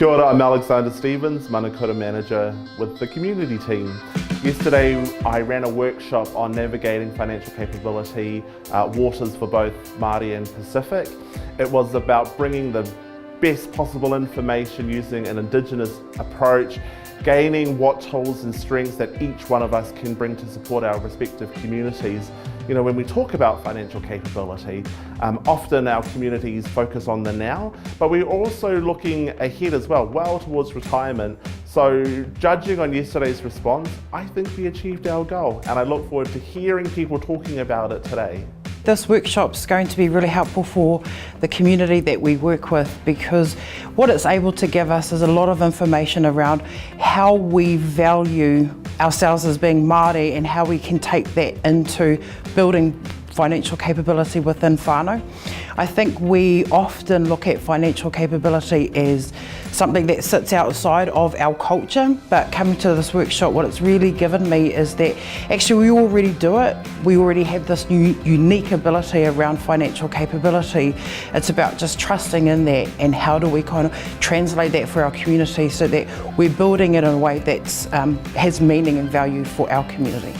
Kia ora, I'm Alexander Stevens, Manukura Manager with the community team. Yesterday I ran a workshop on navigating financial capability waters for both Māori and Pacific. It was about bringing the best possible information using an Indigenous approach, gaining what tools and strengths that each one of us can bring to support our respective communities. You know, when we talk about financial capability, often our communities focus on the now, but we're also looking ahead as well towards retirement. So judging on yesterday's response, I think we achieved our goal, and I look forward to hearing people talking about it today. This workshop's going to be really helpful for the community that we work with, because what it's able to give us is a lot of information around how we value ourselves as being Māori and how we can take that into building financial capability within whānau. I think we often look at financial capability as something that sits outside of our culture, but coming to this workshop, what it's really given me is that actually we already do it. We already have this unique ability around financial capability. It's about just trusting in that, and how do we kind of translate that for our community so that we're building it in a way that has meaning and value for our community.